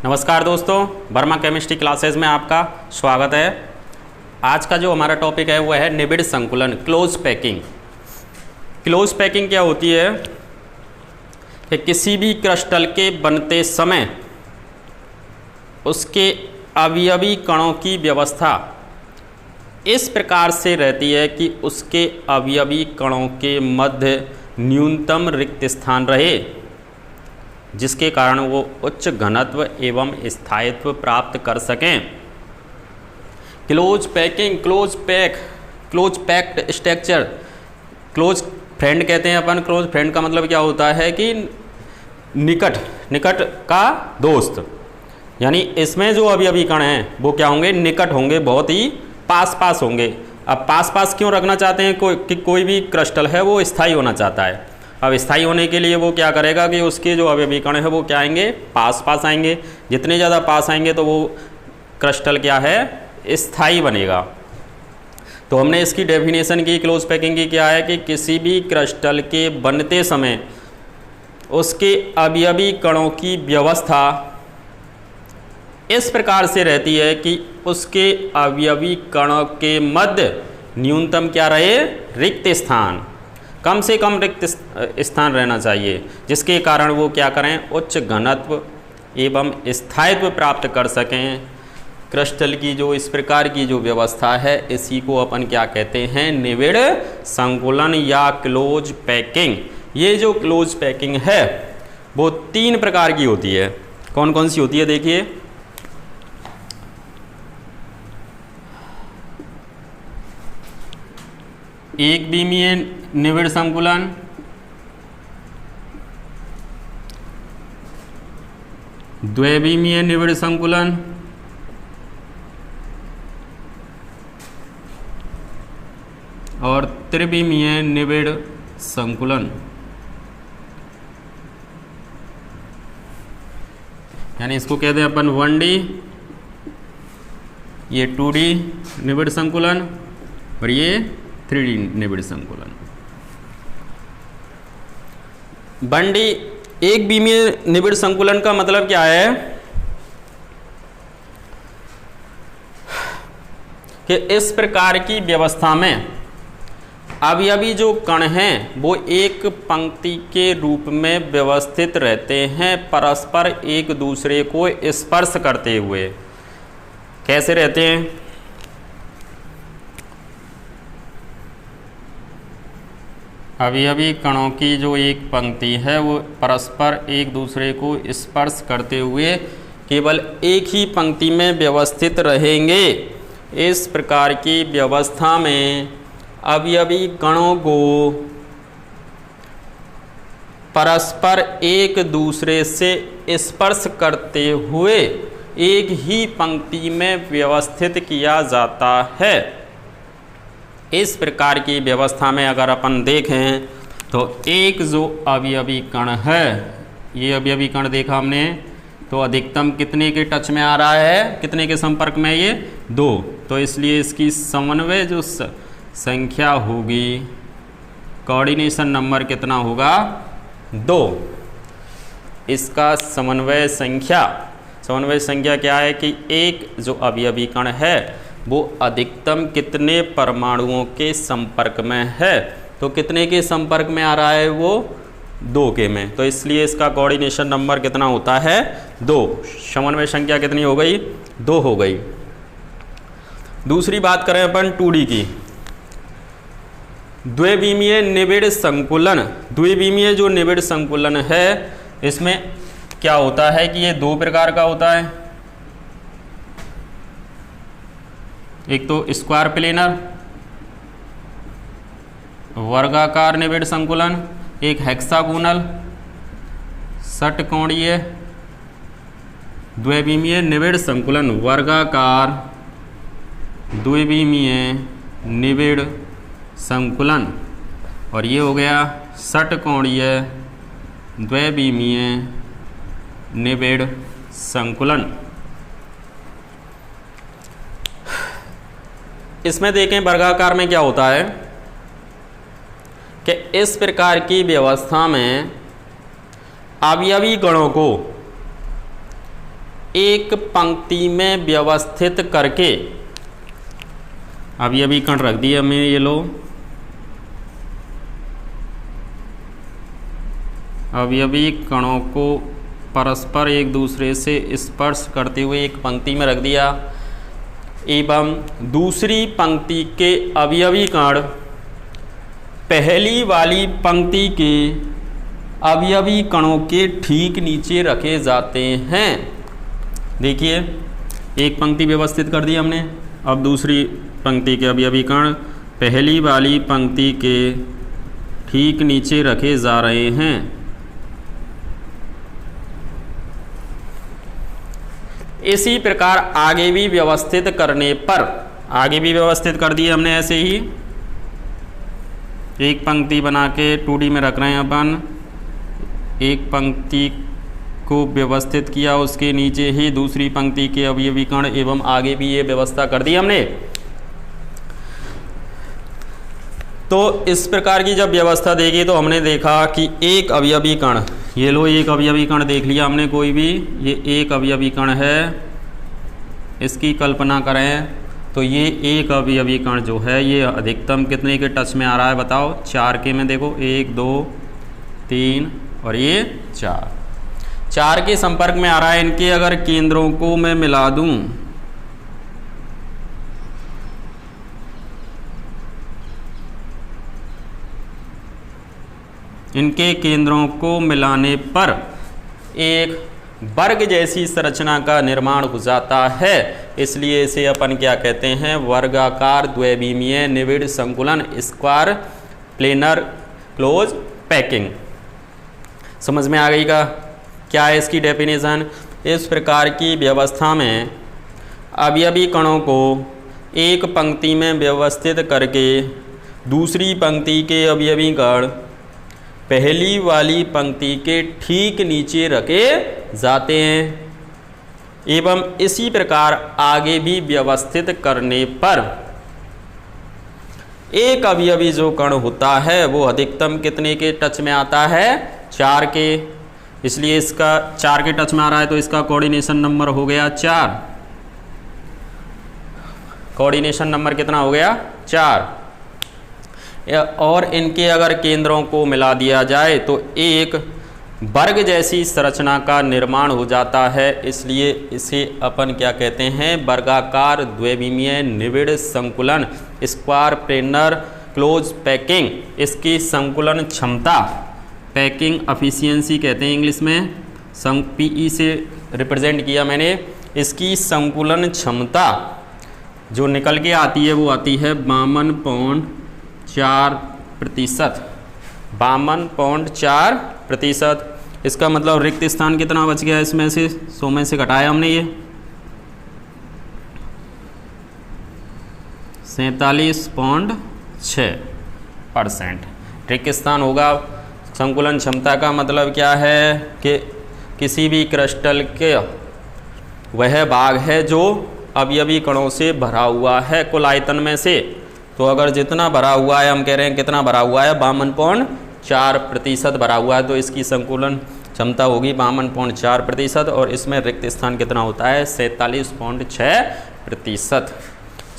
नमस्कार दोस्तों, Verma chemistry classes में आपका स्वागत है। आज का जो हमारा टॉपिक है वो है निबिड़ संकुलन, क्लोज पैकिंग। क्लोज पैकिंग क्या होती है कि किसी भी क्रिस्टल के बनते समय उसके अवयवी कणों की व्यवस्था इस प्रकार से रहती है कि उसके अवयवी कणों के मध्य न्यूनतम रिक्त स्थान रहे, जिसके कारण वो उच्च घनत्व एवं स्थायित्व प्राप्त कर सकें। Close packing, close packed structure, close friend कहते हैं अपन। क्लोज फ्रेंड का मतलब क्या होता है कि निकट का दोस्त, यानी इसमें जो अवयवी कण हैं वो क्या होंगे, निकट होंगे, बहुत ही पास होंगे। अब पास क्यों रखना चाहते हैं, कोई भी क्रिस्टल है वो स्थायी होना चाहता है। अब स्थायी होने के लिए वो क्या करेगा कि उसके जो अवयवी कण है वो क्या आएंगे, पास आएंगे। जितने ज़्यादा पास आएंगे तो वो क्रिस्टल क्या है, स्थायी बनेगा। तो हमने इसकी डेफिनेशन की क्लोज पैकिंग की क्या है कि किसी भी क्रिस्टल के बनते समय उसके अवयवी कणों की व्यवस्था इस प्रकार से रहती है कि उसके अवयवी कणों के मध्य न्यूनतम क्या रहे, रिक्त स्थान, कम से कम रिक्त स्थान रहना चाहिए, जिसके कारण वो क्या करें, उच्च घनत्व एवं स्थायित्व प्राप्त कर सकें। क्रिस्टल की जो इस प्रकार की जो व्यवस्था है इसी को अपन क्या कहते हैं, निबिड़ संकुलन या क्लोज पैकिंग। ये जो क्लोज पैकिंग है वो 3 प्रकार की होती है। कौन कौन सी होती है देखिए। एक बीमीय निबिड़ संकुलन, द्विबीमीय निबिड़ संकुलन, और त्रिबीमीय निबिड़ संकुलन। यानी इसको कहते हैं अपन 1D, ये 2D निबिड़ संकुलन और ये 3D निबिड़ संकुलन। 1D एक बीमीय निबिड़ संकुलन का मतलब क्या है कि इस प्रकार की व्यवस्था में अवयवी जो कण हैं वो एक पंक्ति के रूप में व्यवस्थित रहते हैं, परस्पर एक दूसरे को स्पर्श करते हुए। कैसे रहते हैं, अवयवी कणों की जो एक पंक्ति है वो परस्पर एक दूसरे को स्पर्श करते हुए केवल एक ही पंक्ति में व्यवस्थित रहेंगे। इस प्रकार की व्यवस्था में अवयवी कणों को परस्पर एक दूसरे से स्पर्श करते हुए एक ही पंक्ति में व्यवस्थित किया जाता है। इस प्रकार की व्यवस्था में अगर अपन देखें तो एक जो अवयवी कण है, ये अवयवी कण देखा हमने, तो अधिकतम कितने के टच में आ रहा है, कितने के संपर्क में, ये 2। तो इसलिए इसकी समन्वय जो संख्या होगी, कोऑर्डिनेशन नंबर कितना होगा, 2। इसका समन्वय संख्या क्या है कि एक जो अवयवी कण है वो अधिकतम कितने परमाणुओं के संपर्क में है, तो कितने के संपर्क में आ रहा है, वो 2 के में। तो इसलिए इसका कोऑर्डिनेशन नंबर कितना होता है, 2। समन्वय संख्या कितनी हो गई, 2 हो गई। दूसरी बात करें अपन 2D की, द्विबीमीय निबिड़ संकुलन। द्विबीमीय जो निबिड़ संकुलन है इसमें क्या होता है कि ये 2 प्रकार का होता है। एक तो स्क्वायर प्लेनर वर्गाकार निबिड़ संकुलन, एक हेक्सागोनल षटकोणीय द्विबीमीय निबिड़ संकुलन, वर्गाकार द्विबीमीय निबिड़ संकुलन। और ये हो गया षटकोणीय द्विबीमीय निबिड़ संकुलन। इसमें देखें वर्गाकार में क्या होता है कि इस प्रकार की व्यवस्था में अवयवी कणों को एक पंक्ति में व्यवस्थित करके, अभी कण रख दिया हमने, ये लो, अभी कणों को परस्पर एक दूसरे से स्पर्श करते हुए एक पंक्ति में रख दिया, एवं दूसरी पंक्ति के अवयवी कण पहली वाली पंक्ति के अवयवी कणों के ठीक नीचे रखे जाते हैं। देखिए, एक पंक्ति व्यवस्थित कर दी हमने, अब दूसरी पंक्ति के अवयवी कण पहली वाली पंक्ति के ठीक नीचे रखे जा रहे हैं। इसी प्रकार आगे भी व्यवस्थित करने पर, आगे भी व्यवस्थित कर दिए हमने, ऐसे ही एक पंक्ति बना के 2D में रख रहे हैं अपन, एक पंक्ति को व्यवस्थित किया, उसके नीचे ही दूसरी पंक्ति के अवयवी कण एवं आगे भी ये व्यवस्था कर दी हमने। तो इस प्रकार की जब व्यवस्था देगी तो हमने देखा कि एक अवयवी कण, ये लो, एक अवयवी कण देख लिया हमने कोई भी, ये एक अवयवी कण है, इसकी कल्पना करें तो ये एक अवयवी कण जो है ये अधिकतम कितने के टच में आ रहा है बताओ? 4 के में, देखो 1 2 3 और ये 4 के संपर्क में आ रहा है। इनके अगर केंद्रों को मैं मिला दूं, इनके केंद्रों को मिलाने पर एक वर्ग जैसी संरचना का निर्माण हो जाता है, इसलिए इसे अपन क्या कहते हैं? वर्गाकार द्विविमीय निविड़ संकुलन, स्क्वायर प्लेनर क्लोज पैकिंग। समझ में आ गई का? क्या है इसकी डेफिनेशन? इस प्रकार की व्यवस्था में अवयवी कणों को एक पंक्ति में व्यवस्थित करके दूसरी पंक्ति के अवयवी कण पहली वाली पंक्ति के ठीक नीचे रखे जाते हैं, एवं इसी प्रकार आगे भी व्यवस्थित करने पर एक अवयवी जो कण होता है वो अधिकतम कितने के टच में आता है? 4 के। इसलिए इसका 4 के टच में आ रहा है तो इसका कोऑर्डिनेशन नंबर हो गया 4। कोऑर्डिनेशन नंबर कितना हो गया? 4। और इनके अगर केंद्रों को मिला दिया जाए तो एक वर्ग जैसी संरचना का निर्माण हो जाता है, इसलिए इसे अपन क्या कहते हैं? वर्गाकार द्विविमीय निविड़ संकुलन, स्क्वायर प्लेनर क्लोज पैकिंग। इसकी संकुलन क्षमता, पैकिंग एफिशिएंसी कहते हैं इंग्लिश में, PE से रिप्रेजेंट किया मैंने। इसकी संकुलन क्षमता जो निकल के आती है वो आती है 52.4%। 52.4%। इसका मतलब रिक्त स्थान कितना बच गया इसमें से? 100 में से घटाया हमने ये 47.6% रिक्त स्थान होगा। संकुलन क्षमता का मतलब क्या है कि किसी भी क्रिस्टल के वह भाग है जो अवयवी कणों से भरा हुआ है कुल आयतन में से। तो अगर जितना भरा हुआ है, हम कह रहे हैं कितना भरा हुआ है? 52.4% भरा हुआ है, तो इसकी संकुलन क्षमता होगी 52.4% और इसमें रिक्त स्थान कितना होता है? 47.6%।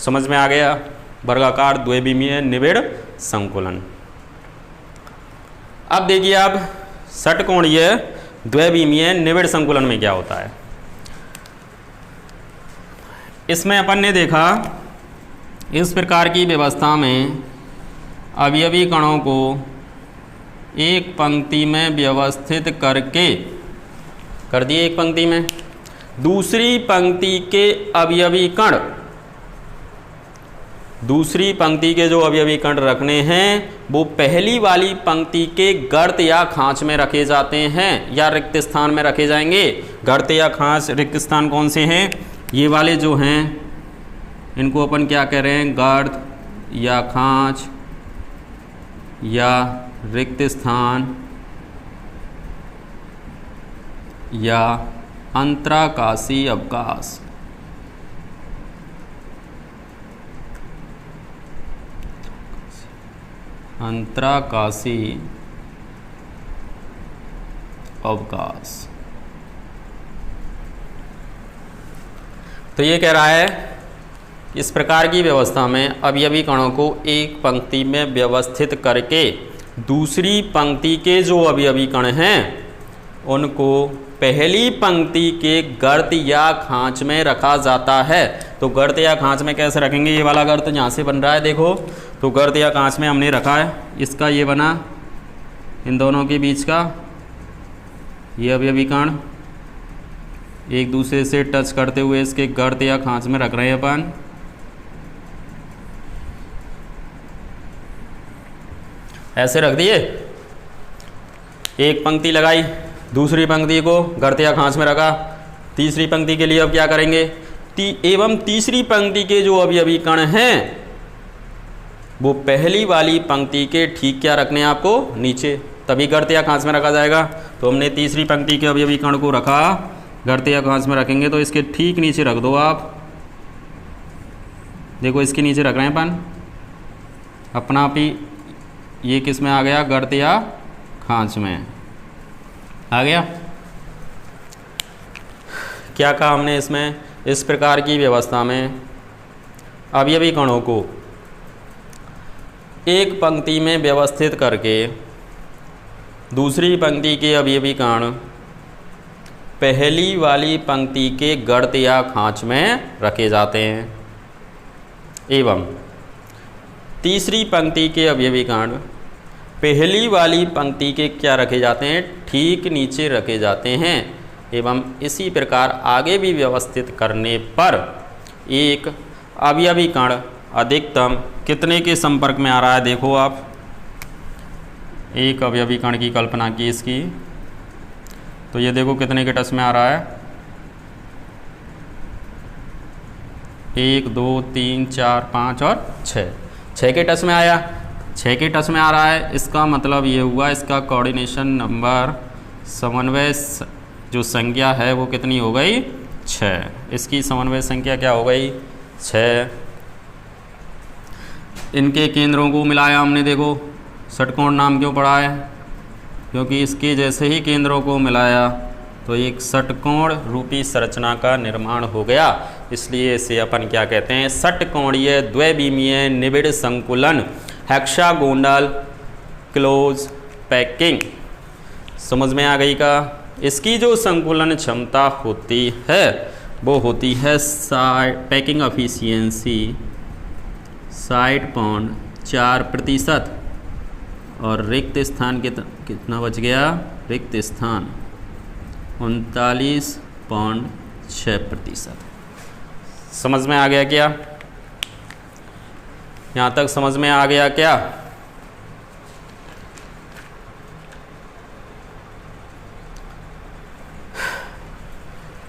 समझ में आ गया? वर्गाकार द्विविमीय निविड़ संकुलन। अब देखिए आप षटकोणीय द्विविमीय निविड़ संकुलन में क्या होता है। इसमें अपन ने देखा इस प्रकार की व्यवस्था में अवयवी कणों को एक पंक्ति में व्यवस्थित करके कर दिए, एक पंक्ति में दूसरी पंक्ति के अवयवी कण, दूसरी पंक्ति के जो अवयवी कण रखने हैं वो पहली वाली पंक्ति के गर्त या खांच में रखे जाते हैं या रिक्त स्थान में रखे जाएंगे। गर्त या खांच, रिक्त स्थान कौन से हैं? ये वाले जो हैं इनको अपन क्या कह रहे हैं? गर्त या खांच या रिक्त स्थान या अंतराकाशी अवकाश। अंतराकाशी अवकाश। तो ये कह रहा है इस प्रकार की व्यवस्था में अवयवी कणों को एक पंक्ति में व्यवस्थित करके दूसरी पंक्ति के जो अवयवी कण हैं उनको पहली पंक्ति के गर्त या खांच में रखा जाता है। तो गर्त या खांच में कैसे रखेंगे? ये वाला गर्त यहाँ से बन रहा है, देखो, तो गर्त या खांच में हमने रखा है, इसका ये बना, इन दोनों के बीच का ये अवयवी कण एक दूसरे से टच करते हुए इसके गर्त या खांच में रख रहे हैं अपन। ऐसे रख दिए, एक पंक्ति लगाई, दूसरी पंक्ति को गर्त या खांच में रखा। तीसरी पंक्ति के लिए अब क्या करेंगे? एवं तीसरी पंक्ति के जो अवयवी कण हैं वो पहली वाली पंक्ति के ठीक क्या रखने हैं आपको? नीचे, तभी गर्त या खांच में रखा जाएगा। तो हमने तीसरी पंक्ति के अवयवी कण को रखा, गर्त या खांच में रखेंगे तो इसके ठीक नीचे रख दो आप। देखो इसके नीचे रख रहे हैं अपन, अपना आप ही ये किस में आ गया? गर्त या खांच में आ गया। क्या कहा हमने इसमें? इस प्रकार की व्यवस्था में अवयवी कणों को एक पंक्ति में व्यवस्थित करके दूसरी पंक्ति के अवयवी कण पहली वाली पंक्ति के गर्त या खांच में रखे जाते हैं एवं तीसरी पंक्ति के अवयवी कण पहली वाली पंक्ति के क्या रखे जाते हैं? ठीक नीचे रखे जाते हैं। एवं इसी प्रकार आगे भी व्यवस्थित करने पर एक अवयवी कण अधिकतम कितने के संपर्क में आ रहा है? देखो आप, एक अवयवी कण की कल्पना की इसकी, तो ये देखो कितने के टच में आ रहा है? 1 2 3 4 5 और 6 के टच में आया। 6 के टच में आ रहा है, इसका मतलब ये हुआ इसका कोऑर्डिनेशन नंबर, समन्वय जो संख्या है वो कितनी हो गई? 6। इसकी समन्वय संख्या क्या हो गई? 6। इनके केंद्रों को मिलाया हमने, देखो षटकोण नाम क्यों पड़ा है? क्योंकि इसके जैसे ही केंद्रों को मिलाया तो एक षटकोण रूपी संरचना का निर्माण हो गया, इसलिए इसे अपन क्या कहते हैं? षटकोणीय द्विविमीय निबिड़ संकुलन, हेक्सागोनल क्लोज पैकिंग। समझ में आ गई का? इसकी जो संकुलन क्षमता होती है वो होती है पैकिंग एफिशिएंसी 60.4% और रिक्त स्थान कितना बच गया? रिक्त स्थान 39.6%। समझ में आ गया क्या? यहाँ तक समझ में आ गया क्या?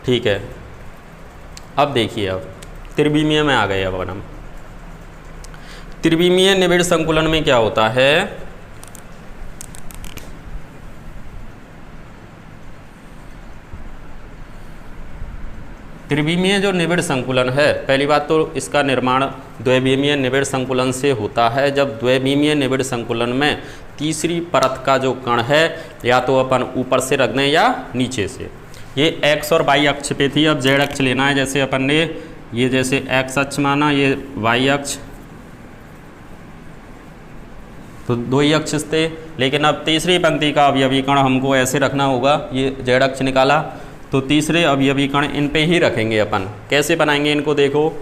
ठीक है, अब देखिए, अब त्रिविमीय में आ गए। अब हम त्रिविमीय निबिड़ संकुलन में क्या होता है? त्रिविमीय जो निबिड़ संकुलन है, पहली बात तो इसका निर्माण द्विविमीय निबिड़ संकुलन से होता है। जब द्विविमीय निबिड़ संकुलन में तीसरी परत का जो कण है या तो अपन ऊपर से रख दें या नीचे से। ये एक्स और वाई अक्ष पे थी, अब जेड अक्ष लेना है। जैसे अपन ने ये जैसे एक्स अक्ष माना, ये वाई अक्ष, तो दो ही अक्ष थे। लेकिन अब तीसरी पंक्ति का अवयवी कण हमको ऐसे रखना होगा, ये जेड अक्ष निकाला तो तीसरे अवयवी कण इन पे ही रखेंगे अपन। कैसे बनाएंगे इनको? देखो,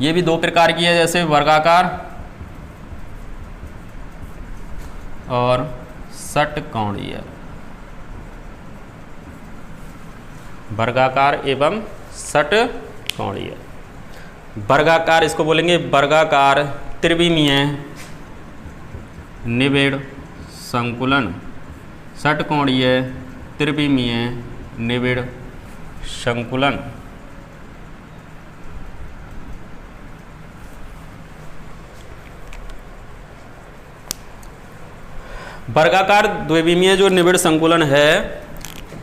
ये भी दो प्रकार की है, जैसे वर्गाकार और षटकोणीय। वर्गाकार एवं षटकोणीय। वर्गाकार इसको बोलेंगे वर्गाकार त्रिविमीय निबिड़ संकुलन, षटकोणीय त्रिविमीय निबिड़ संकुलन। वर्गाकार द्विविमीय जो निबिड़ संकुलन है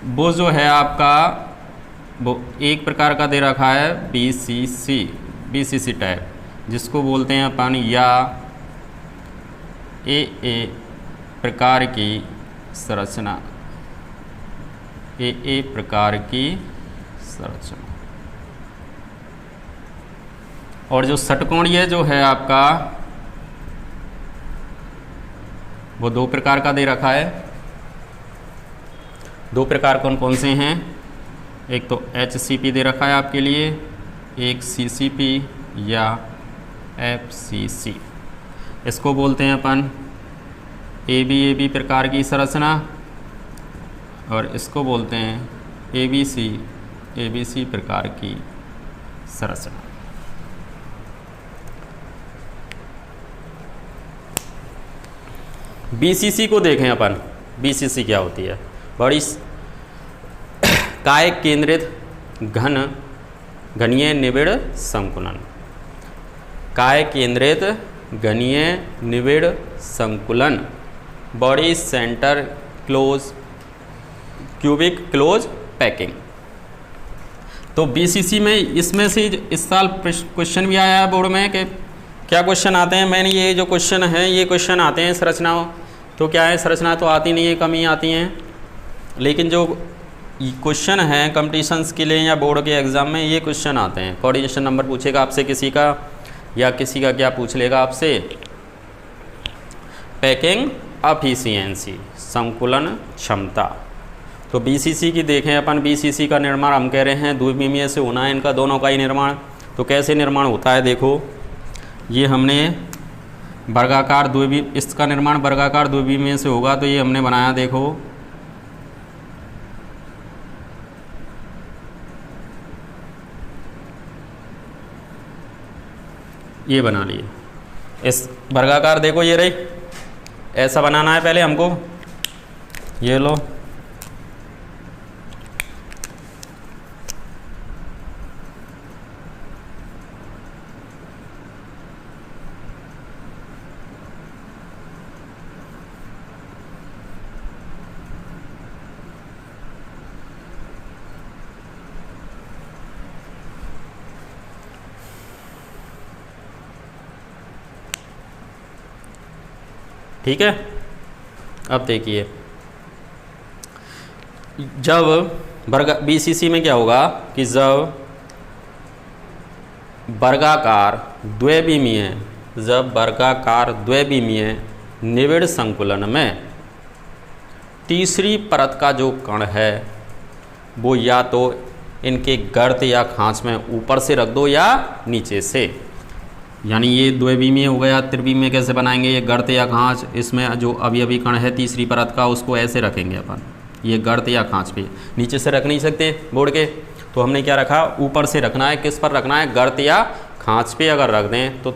वो जो है आपका, वो एक प्रकार का दे रखा है बीसीसी टाइप, जिसको बोलते हैं अपन या ए प्रकार की संरचना, ए प्रकार की संरचना। और जो षटकोणीय जो है आपका वो 2 प्रकार का दे रखा है। 2 प्रकार कौन कौन से हैं? एक तो HCP दे रखा है आपके लिए, एक CCP या FCC। इसको बोलते हैं अपन ABAB प्रकार की संरचना, और इसको बोलते हैं ABC प्रकार की संरचना। BCC को देखें अपन। BCC क्या होती है? बड़ी काय केंद्रित घनीय निबिड़ संकुलन। काय केंद्रित घनीय निबिड़ संकुलन, body centre close cubic close packing. तो BCC में इसमें से इस साल क्वेश्चन भी आया है बोर्ड में कि क्या क्वेश्चन आते हैं। मैंने ये जो क्वेश्चन है ये क्वेश्चन आते हैं संरचनाओं, तो क्या है संरचना तो आती नहीं है, कम ही आती हैं, लेकिन जो क्वेश्चन हैं कंपटीशंस के लिए या बोर्ड के एग्ज़ाम में ये क्वेश्चन आते हैं। कोऑर्डिनेशन नंबर पूछेगा आपसे किसी का, या किसी का क्या पूछ लेगा आपसे, पैकिंग एफिशिएंसी, संकुलन क्षमता। तो BCC की देखें अपन। BCC का निर्माण हम कह रहे हैं द्विविमीय से होना है इनका, दोनों का ही निर्माण। तो कैसे निर्माण होता है देखो, ये हमने वर्गाकार इसका निर्माण वर्गाकार द्विविमीय से होगा, तो ये हमने बनाया देखो, ये बना लिए। इस वर्गाकार देखो ये रही, ऐसा बनाना है पहले हमको, ये लो, ठीक है। अब देखिए जब BCC में क्या होगा कि जब वर्गाकार द्विविमीय निबिड़ संकुलन में तीसरी परत का जो कण है वो या तो इनके गर्त या खांच में ऊपर से रख दो या नीचे से, यानी ये द्विविमीय हो गया। त्रिविमीय कैसे बनाएंगे, ये गर्त या खांच, इसमें जो अभी कण है तीसरी परत का उसको ऐसे रखेंगे अपन, ये गर्त या खांच पे, नीचे से रख नहीं सकते बोर्ड के, तो हमने क्या रखा, ऊपर से रखना है। किस पर रखना है, गर्त या खांच पे अगर रख दें तो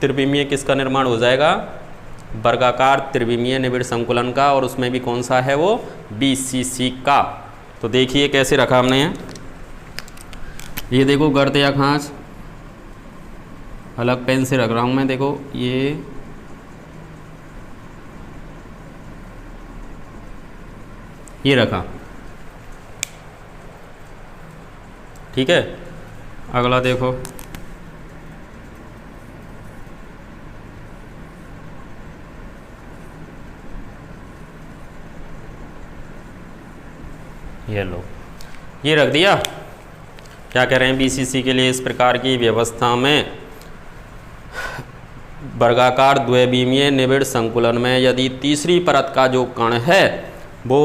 त्रिविमीय किसका निर्माण हो जाएगा, वर्गाकार त्रिविमीय निबिड़ संकुलन का, और उसमें भी कौन सा है वो, BCC का। तो देखिए कैसे रखा हमने, ये देखो गर्त या खांच, अलग पेन से रख रहा हूँ मैं, देखो ये रखा, ठीक है। अगला देखो, ये लो, ये रख दिया। क्या कह रहे हैं BCC के लिए, इस प्रकार की व्यवस्था में वर्गाकार द्विविमीय निबिड़ संकुलन में यदि तीसरी परत का जो कण है वो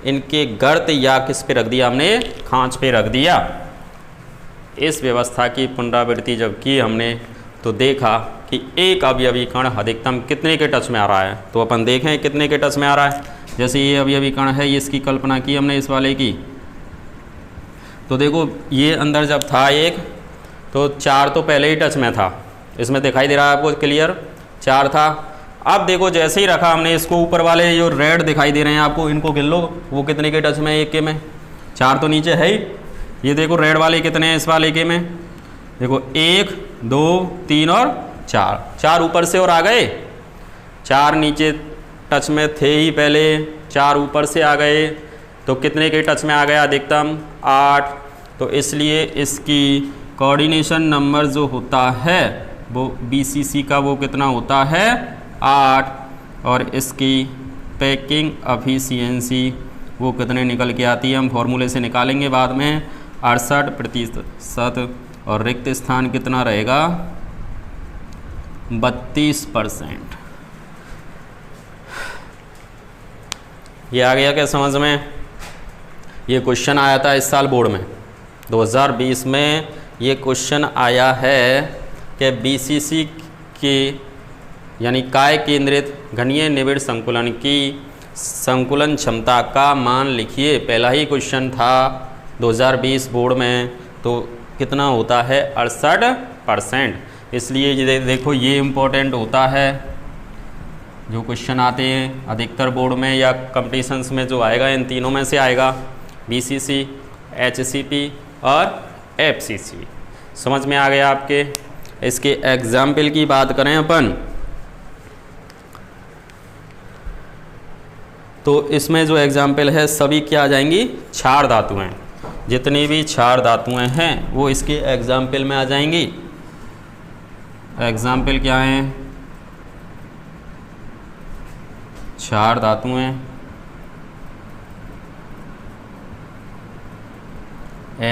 इनके गर्त या किस पे रख दिया हमने, खांच पे रख दिया। इस व्यवस्था की पुनरावृत्ति जब की हमने तो देखा कि एक अवयवी कण अधिकतम कितने के टच में आ रहा है। तो अपन देखें कितने के टच में आ रहा है। जैसे ये अवयवी कण है, इसकी कल्पना की हमने इस वाले की, तो देखो ये अंदर जब था एक, तो 4 तो पहले ही टच में था, इसमें दिखाई दे रहा है आपको क्लियर, 4 था। अब देखो जैसे ही रखा हमने इसको, ऊपर वाले जो रेड दिखाई दे रहे हैं आपको, इनको गिन लो, वो कितने के टच में है, एक के में, 4 तो नीचे है ही। ये देखो रेड वाले कितने हैं इस वाले के में, देखो 1 2 3 और 4 ऊपर से और आ गए, 4 नीचे टच में थे ही पहले, 4 ऊपर से आ गए, तो कितने के टच में आ गया अधिकतम, 8। तो इसलिए इसकी कोऑर्डिनेशन नंबर जो होता है वो BCC का वो कितना होता है, 8, और इसकी पैकिंग एफिशिएंसी वो कितने निकल के आती है, हम फॉर्मूले से निकालेंगे बाद में, 68% और रिक्त स्थान कितना रहेगा 32%। ये आ गया क्या समझ में? ये क्वेश्चन आया था इस साल बोर्ड में 2020 में। ये क्वेश्चन आया है कि बीसीसी के यानी काय केंद्रित घनीय निबिड़ संकुलन की संकुलन क्षमता का मान लिखिए। पहला ही क्वेश्चन था 2020 बोर्ड में, तो कितना होता है 68%। इसलिए ये देखो ये इम्पोर्टेंट होता है, जो क्वेश्चन आते हैं अधिकतर बोर्ड में या कंपटीशंस में जो आएगा इन तीनों में से आएगा, बीसीसी, एचसीपी और एफसीसी। समझ में आ गया आपके? इसके एग्जाम्पल की बात करें अपन तो इसमें जो एग्जाम्पल है सभी क्या आ जाएंगी क्षार धातुएं। जितनी भी क्षार धातुएं हैं वो इसके एग्जाम्पल में आ जाएंगी। एग्जाम्पल क्या हैं? क्षार धातुएं,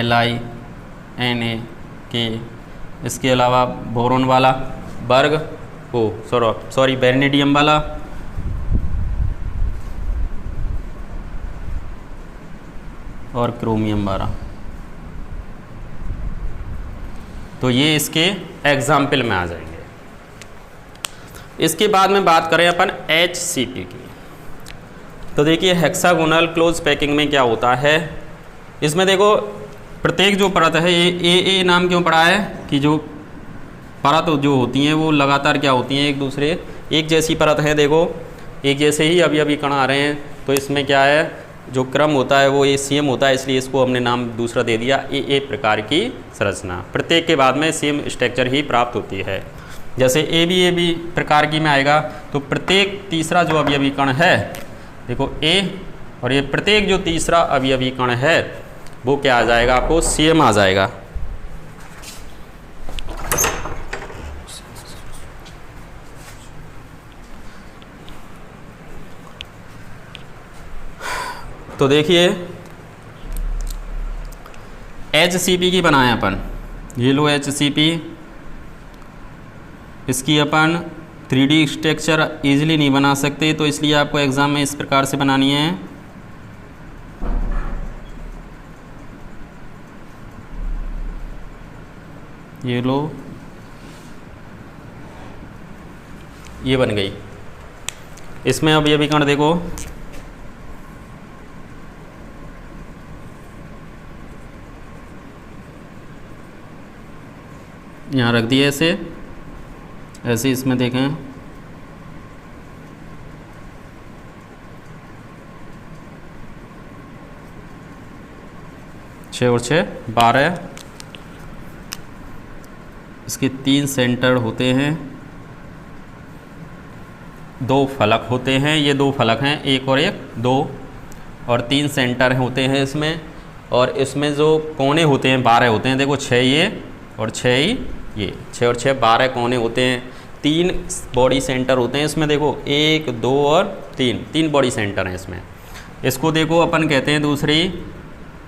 Li, Na, K। इसके अलावा बोरोन वाला वर्ग वेनेडियम वाला, और क्रोमियम वाला। तो ये इसके एग्जाम्पल में आ जाएंगे। इसके बाद में बात करें अपन HCP की, तो देखिए हेक्सागोनल क्लोज पैकिंग में क्या होता है। इसमें देखो प्रत्येक जो परत है ये ए नाम क्यों पड़ा है कि जो परत जो होती हैं वो लगातार क्या होती हैं एक जैसी परत है। देखो एक जैसे ही अभी कण आ रहे हैं, तो इसमें क्या है जो क्रम होता है वो सेम होता है, इसलिए इसको हमने नाम दूसरा दे दिया ए प्रकार की संरचना। प्रत्येक के बाद में सेम स्ट्रक्चर ही प्राप्त होती है। जैसे ए बी प्रकार की में आएगा तो प्रत्येक तीसरा जो अवयवी कण है देखो ए, और ये प्रत्येक जो तीसरा अवयवी कण है वो क्या आ जाएगा आपको सेम आ जाएगा। तो देखिए HCP की बनाए अपन, ये लो HCP। इसकी अपन 3D स्ट्रक्चर इजीली नहीं बना सकते, तो इसलिए आपको एग्जाम में इस प्रकार से बनानी है। ये लो, ये बन गई। इसमें अब ये भी कण देखो यहाँ रख दिए ऐसे इसमें देखें छः और 6 12। इसके 3 सेंटर होते हैं, 2 फलक होते हैं। ये 2 फलक हैं, 1 और 1 2, और 3 सेंटर होते हैं इसमें। और इसमें जो कोने होते हैं 12 होते हैं। देखो 6 ये और 6 ही ये, 6 और 6 12 कोने होते हैं। 3 बॉडी सेंटर होते हैं इसमें। देखो 1 2 और 3 बॉडी सेंटर हैं इसमें। इसको देखो अपन कहते हैं दूसरी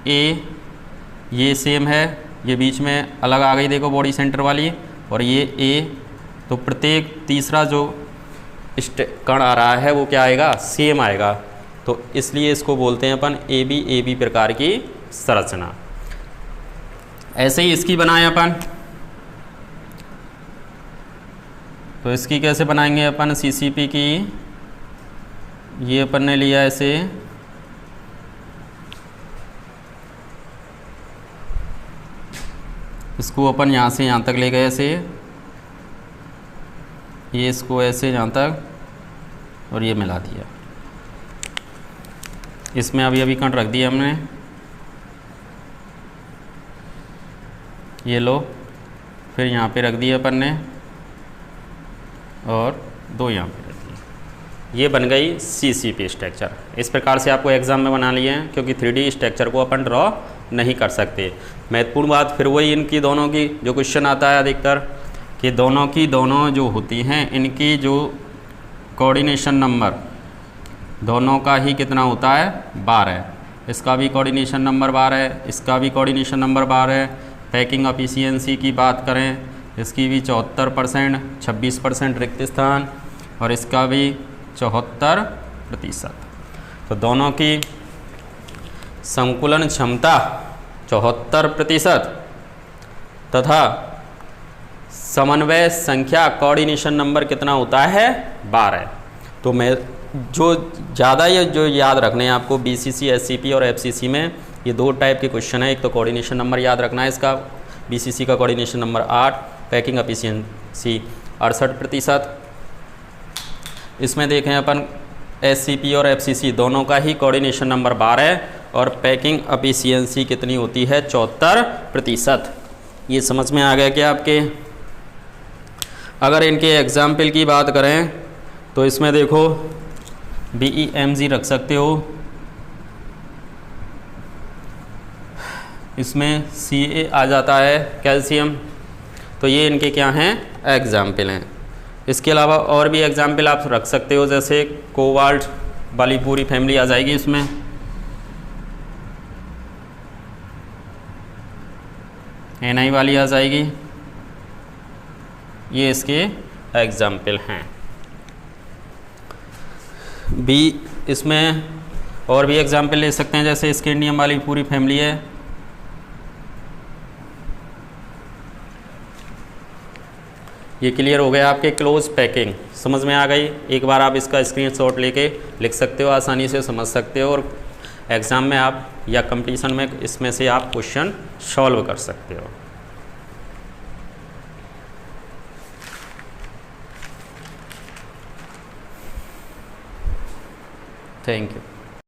ए, ये सेम है, ये बीच में अलग आ गई देखो बॉडी सेंटर वाली, और ये ए। तो प्रत्येक तीसरा जो कण आ रहा है वो क्या आएगा सेम आएगा। तो इसलिए इसको बोलते हैं अपन ए बी प्रकार की संरचना। ऐसे ही इसकी बनाए अपन, तो इसकी कैसे बनाएंगे अपन CCP की। ये अपन ने लिया ऐसे, इसको अपन यहाँ से यहाँ तक ले गए ऐसे, ये इसको ऐसे यहाँ तक, और ये मिला दिया। इसमें अभी कण रख दिया हमने, ये लो, फिर यहाँ पे रख दिए अपन ने, और 2 यहाँ पे रख दिए। ये बन गई CCP स्ट्रक्चर। इस प्रकार से आपको एग्जाम में बना लिए हैं, क्योंकि 3D स्ट्रक्चर को अपन ड्रॉ नहीं कर सकते। महत्वपूर्ण बात फिर वही इनकी दोनों की जो क्वेश्चन आता है अधिकतर, कि दोनों जो होती हैं इनकी जो कोऑर्डिनेशन नंबर दोनों का ही कितना होता है 12। इसका भी कोऑर्डिनेशन नंबर 12 है, इसका भी कोऑर्डिनेशन नंबर 12 है, पैकिंग एफिशिएंसी की बात करें, इसकी भी 74%, 26% रिक्त स्थान, और इसका भी 74%। तो दोनों की संकुलन क्षमता 74% तथा समन्वय संख्या कोऑर्डिनेशन नंबर कितना होता है 12। तो मैं जो ज़्यादा ये जो याद रखने हैं आपको बीसीसी, एससीपी और एफसीसी में ये 2 टाइप के क्वेश्चन है। एक तो कोऑर्डिनेशन नंबर याद रखना है इसका, बीसीसी का कोऑर्डिनेशन नंबर 8, पैकिंग एफिशिएंसी 68%। इसमें देखें अपन एससीपी और एफसीसी दोनों का ही कोऑर्डिनेशन नंबर 12 और पैकिंग एफिशिएंसी कितनी होती है 74%। ये समझ में आ गया क्या आपके? अगर इनके एग्जाम्पल की बात करें तो इसमें देखो BEMG रख सकते हो, इसमें Ca आ जाता है कैल्शियम। तो ये इनके क्या हैं एग्जाम्पल हैं। इसके अलावा और भी एग्जाम्पल आप रख सकते हो, जैसे कोबाल्ट वाली पूरी फैमिली आ जाएगी इसमें। Na वाली आ जाएगी। ये इसके एग्जाम्पल हैं। बी इसमें और भी एग्जाम्पल ले सकते हैं, जैसे स्कैंडियम वाली पूरी फैमिली है। ये क्लियर हो गया आपके क्लोज पैकिंग, समझ में आ गई। एक बार आप इसका स्क्रीनशॉट लेके लिख सकते हो, आसानी से समझ सकते हो, और एग्ज़ाम में आप या कंपटीशन में इसमें से आप क्वेश्चन सॉल्व कर सकते हो। Thank you.